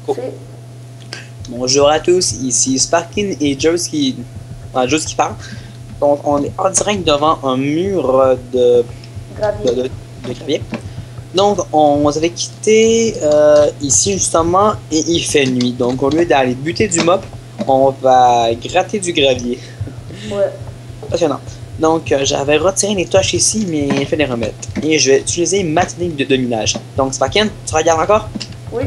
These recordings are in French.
Oh. Bonjour à tous, ici Sparkin et Jules qui parle. Donc on est en direct devant un mur de gravier. Donc on avait quitté ici justement et il fait nuit. Donc au lieu d'aller buter du mop, on va gratter du gravier. Ouais. Passionnant. Donc j'avais retiré les torches ici mais il fait les remettre. Et je vais utiliser ma technique de minage. Donc Sparkin, tu regardes encore? Oui.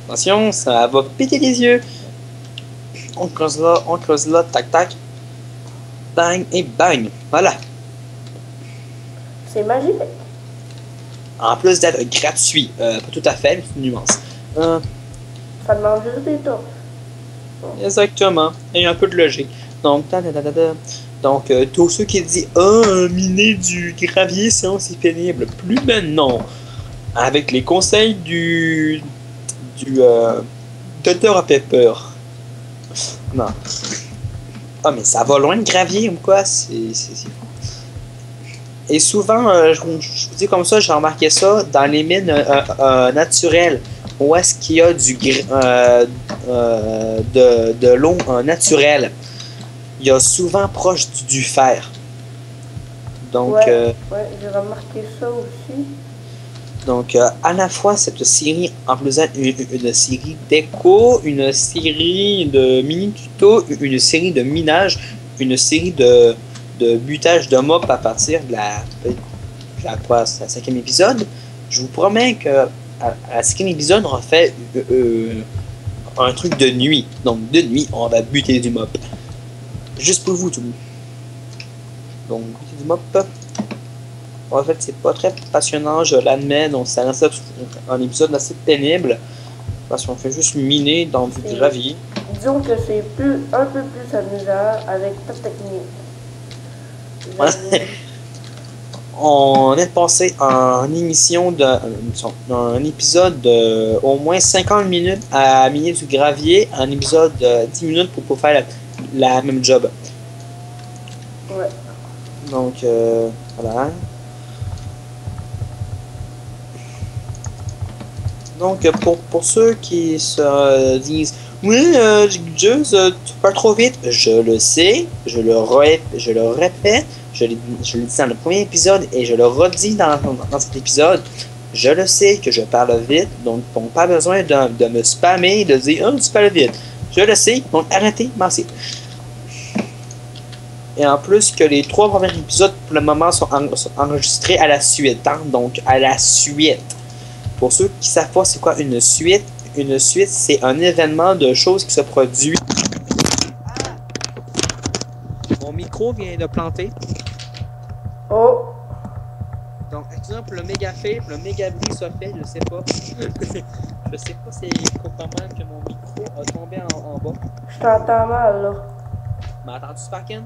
Attention, ça va péter les yeux. On creuse là, tac tac. Bang et bang. Voilà. C'est magique. En plus d'être gratuit. Pas tout à fait, mais c'est une nuance. Ça demande juste des torches. Bon. Exactement. Il y a un peu de logique. Donc, Donc tous ceux qui disent miner du gravier, c'est aussi pénible. Plus maintenant. Avec les conseils du Dr Pepper. Non. Ah, mais ça va loin le gravier ou quoi? C'est Et souvent, je vous dis comme ça, j'ai remarqué ça dans les mines naturelles. Où est-ce qu'il y a de l'eau naturelle? Il y a souvent proche du fer. Donc, ouais, j'ai remarqué ça aussi. Donc, à la fois, cette série, en plus une série d'écho, une série de mini-tutos, une série de minage, une série de butage de mobs à partir de la 5e épisode. Je vous promets que à la 5e épisode, on fait un truc de nuit. Donc, de nuit, on va buter du mob. Juste pour vous, tout le monde. Donc, buter du mob. En fait, c'est pas très passionnant, je l'admets, donc ça reste un épisode assez pénible, parce qu'on fait juste miner dans du gravier. Disons que c'est un peu plus amusant avec ta technique. On est passé en émission un épisode de au moins 50 minutes à miner du gravier, un épisode de 10 minutes pour faire la même job. Ouais. Donc, voilà. Donc, pour ceux qui se disent « Oui, Jules, tu pars trop vite. » Je le sais, je le répète, je l'ai dit dans le premier épisode et je le redis dans cet épisode. Je le sais que je parle vite, donc pas besoin de me spammer et de dire « Oh, tu parles vite. » Je le sais, donc arrêtez, merci. Et en plus que les 3 premiers épisodes, pour le moment, sont enregistrés à la suite. Hein, donc, à la suite. Pour ceux qui ne savent pas c'est quoi une suite, c'est un événement de choses qui se produit. Mon micro vient de planter. Oh! Donc, exemple, le méga fait, le méga bruit soit fait, je sais pas. Je sais pas c'est comment que mon micro a tombé en bas. Je t'entends mal, là. M'entends-tu, Sparkin?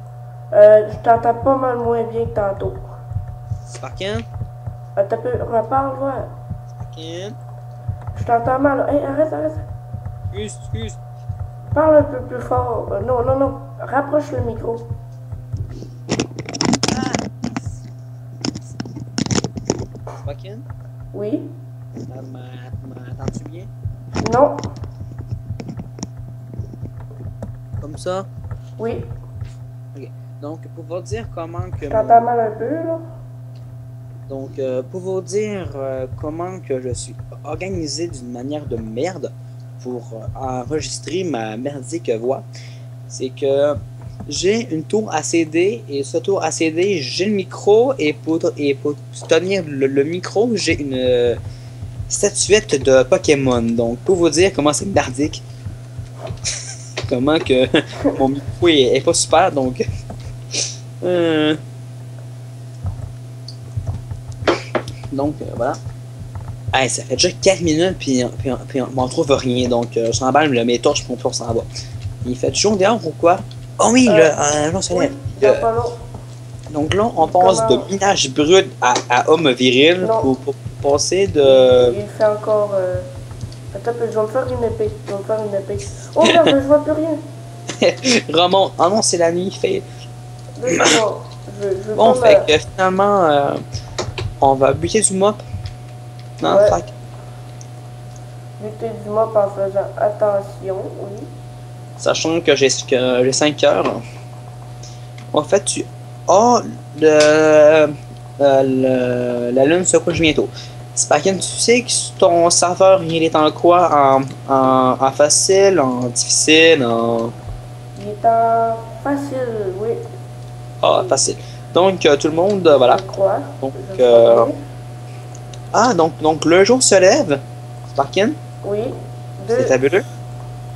Je t'entends pas mal moins bien que tantôt. Sparkin? T'as peu, reparle, ouais. Sparkin? Je t'entends mal. Hey, arrête. Excuse. Parle un peu plus fort. Non. Rapproche le micro. Sparkin? Oui? M'entends-tu bien? Non? Comme ça? Oui. Ok. Donc, pour vous dire comment que... Je t'entends mal un peu, là. Donc, pour vous dire comment que je suis organisé d'une manière de merde pour enregistrer ma merdique voix, c'est que j'ai une tour ACD et ce tour ACD, j'ai le micro et pour tenir le micro, j'ai une statuette de Pokémon. Donc, pour vous dire comment c'est merdique, comment que mon micro est pas super, donc... Donc, voilà. Hey, ça fait déjà 4 minutes, puis on m'en trouve rien. Donc, je s'emballe mes torches pour on s'en va. Il fait toujours dehors ou quoi? Oh oui, non, c'est vrai. Donc là, on passe de minage brut à homme viril pour passer de... Il fait encore... Attends, je vais me faire une épée. Oh merde, je vois plus rien. Ramon, oh non, c'est la nuit, fait... Je Bon, fait que finalement, on va buter du mop. Non, ouais. fuck. buter du mob en faisant attention, oui. Sachant que j'ai 5 heures. En fait, tu as la lune se couche bientôt. Sparkin, tu sais que ton serveur il est en quoi? En facile, en difficile, en. Il est en facile, oui. Ah, facile. Donc, tout le monde, voilà. Je crois. Donc, Je crois bien. ah, donc le jour se lève, Sparkin. Oui. C'est fabuleux.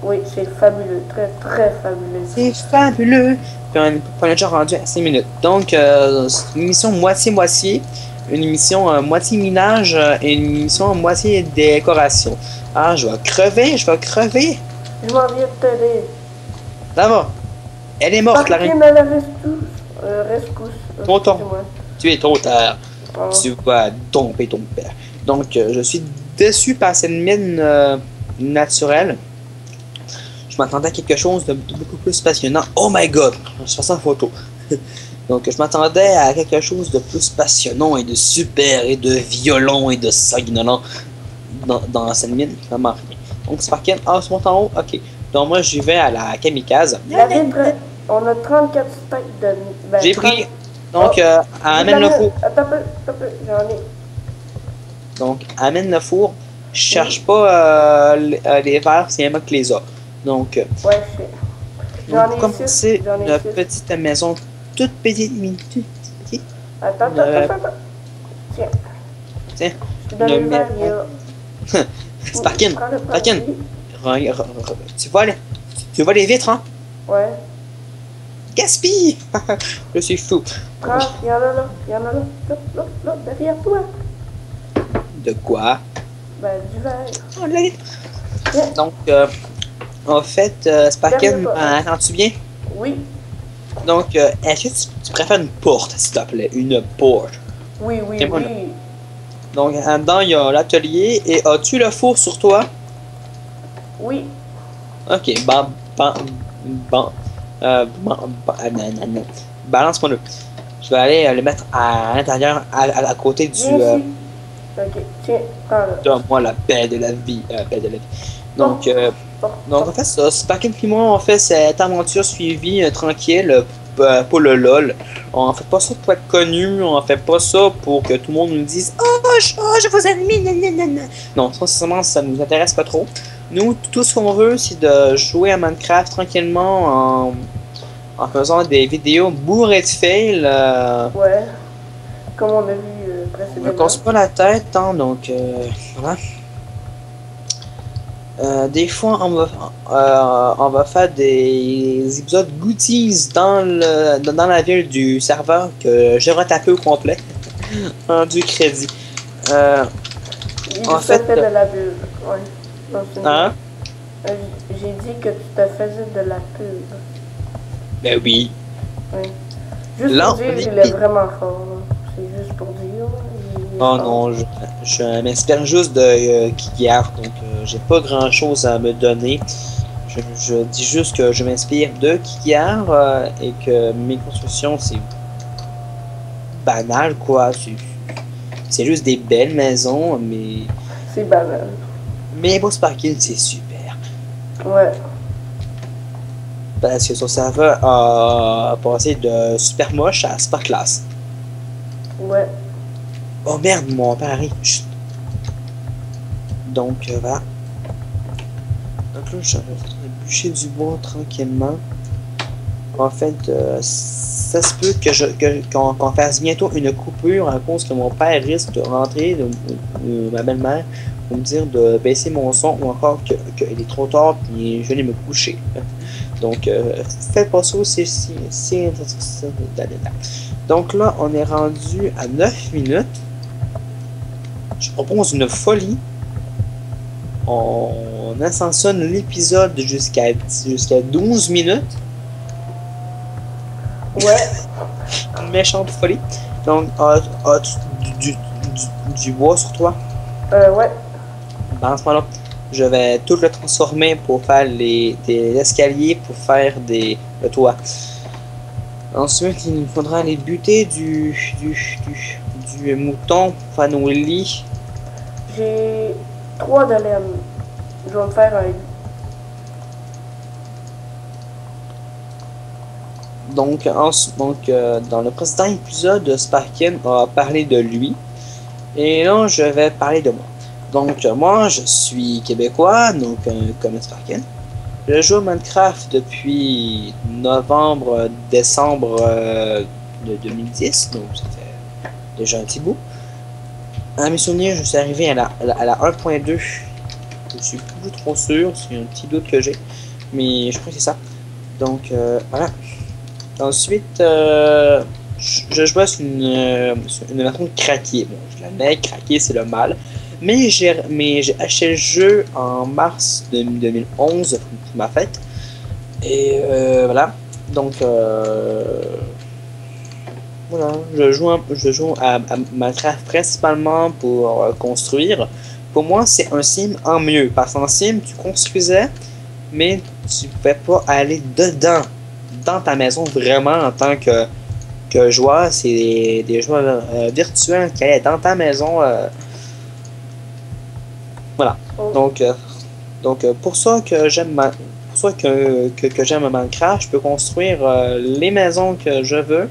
Oui, c'est fabuleux. Très, très fabuleux. C'est fabuleux. Puis on est déjà rendu à 5 minutes. Donc, c'est une émission moitié-moitié. Une émission moitié minage et une émission moitié décoration. Ah, je vais crever. Je m'en viens de t'aider. Ça va. Elle est morte, la reine. Rescousse. Ton temps. Tu es trop tard. Oh. Tu vas domper ton père. Donc, je suis déçu par cette mine naturelle. Je m'attendais à quelque chose de beaucoup plus passionnant. Oh my god! Je fais ça en photo. Donc, je m'attendais à quelque chose de plus passionnant et de super et de violent et de sanguinolent dans cette mine. Vraiment rien. Donc, Sparkin, se monte en haut. Ok. Donc, moi, j'y vais à la kamikaze. La vitre, on a 34 stacks de. Ben, j'ai 30... pris. Donc, amène le four. Attends un peu, j'en ai. Donc, amène le four. Je cherche pas les verres, c'est moi qui les a. Donc, ouais, je sais. J'en ai commencer une petite maison toute petite. Attends. Tiens. Tiens. Je te donne le verre, Sparkin. Tu vois les vitres, hein? Ouais. Gaspille! Je suis fou. Prends, il y en a là, derrière toi. De quoi? Ben, du verre. Oh, la vitre. Yeah. Donc, en fait, Sparkin, entends-tu bien? Oui. Donc, est-ce que tu préfères une porte, s'il te plaît? Une porte. Oui. Donc, dedans, il y a l'atelier. Et as-tu le four sur toi? Oui. Ok, balance-moi-le. Je vais aller le mettre à l'intérieur, à côté du... Ok, tiens, prends-le. Donne-moi la paix de la vie. Donc, en fait, Sparkin et moi, on fait cette aventure suivie tranquille pour le LOL. On fait pas ça pour être connu, on fait pas ça pour que tout le monde nous dise « Oh, je vous admire, Non, sincèrement, ça nous intéresse pas trop. Nous, tout ce qu'on veut, c'est de jouer à Minecraft tranquillement en faisant des vidéos bourrées de fails. Ouais, comme on a vu précédemment. On ne casse pas la tête, hein, donc voilà. Des fois, on va faire des épisodes goodies dans la ville du serveur que j'aimerais taper au complet. Du crédit. En fait, de la bulle. Ouais. Hein? J'ai dit que tu te faisais de la pub. Ben oui. Oui. Juste pour dire, il est vraiment fort. C'est juste pour dire. Oh non, je m'inspire juste de Kikar, donc j'ai pas grand chose à me donner. Je dis juste que je m'inspire de Kikar et que mes constructions c'est banal quoi. C'est juste des belles maisons, mais. C'est banal. Mais pour Sparkin, c'est super. Ouais. Parce que son serveur a passé de super moche à super classe. Ouais. Oh merde, mon père arrive. Chut. Donc voilà. Donc là, je suis en train de bûcher du bois tranquillement. En fait, ça se peut qu'on fasse bientôt une coupure à cause que mon père risque de rentrer, ma belle-mère, pour me dire de baisser mon son ou encore qu'il est trop tard puis je vais aller me coucher. Donc, faites pas ça, c'est donc là, on est rendu à 9 minutes. Je propose une folie. On ascensionne l'épisode jusqu'à 12 minutes. Ouais. Une méchante folie. Donc, as-tu du bois sur toi? Ouais. En ce moment-là, je vais tout le transformer pour faire des escaliers pour faire le toit. Ensuite, il nous faudra aller buter du mouton pour faire nos lits. J'ai 3 de laine. Je vais me faire un... Donc, dans le précédent épisode, Sparkin a parlé de lui. Et là, je vais parler de moi. Donc, moi, je suis québécois, donc comme Sparkin. Je joue à Minecraft depuis novembre, décembre de 2010, donc ça fait déjà un petit bout. À mes souvenirs, je suis arrivé à la 1.2. Je suis plus trop sûr, c'est un petit doute que j'ai, mais je crois que c'est ça. Donc, voilà. Ensuite, je jouais sur une version craquée. Bon, je la mets, craquée, c'est le mal. Mais j'ai acheté le jeu en mars 2011 pour ma fête. Et voilà. Donc, voilà. Je joue à Minecraft principalement pour construire. Pour moi, c'est un sim en mieux. Parce qu'en sim, tu construisais, mais tu ne pouvais pas aller dedans, dans ta maison, vraiment, en tant que joueur. C'est des joueurs virtuels qui allaient dans ta maison. Voilà. Donc, pour ça que j'aime j'aime Minecraft, je peux construire les maisons que je veux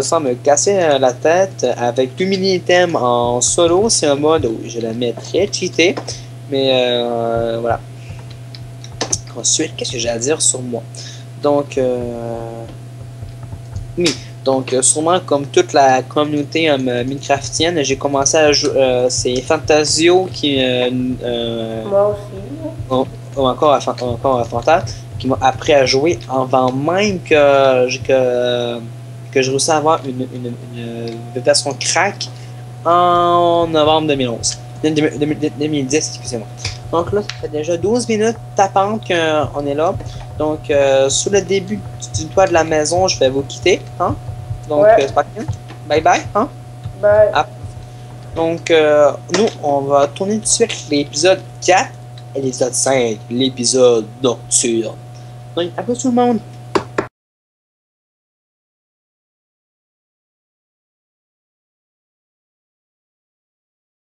sans me casser la tête avec 2 mini-items en solo. C'est un mode où je la mets très cheaté, mais voilà. Ensuite, qu'est-ce que j'ai à dire sur moi? Donc, oui. Donc, sûrement comme toute la communauté Minecraftienne, j'ai commencé à jouer. C'est Fantasio qui. Moi aussi. Ou encore à Fantas, qui m'a appris à jouer avant même que je réussis à avoir une version crack en novembre 2011. 2010, excusez-moi. Donc là, ça fait déjà 12 minutes tapantes qu'on est là. Donc, sous le début du toit de la maison, je vais vous quitter. Hein? Donc, ouais. c'est pas bien. Bye bye. Hein? Bye. Ah. Donc, nous, on va tourner tout de suite l'épisode 4 et l'épisode 5, l'épisode nocturne. Donc, à plus tout le monde.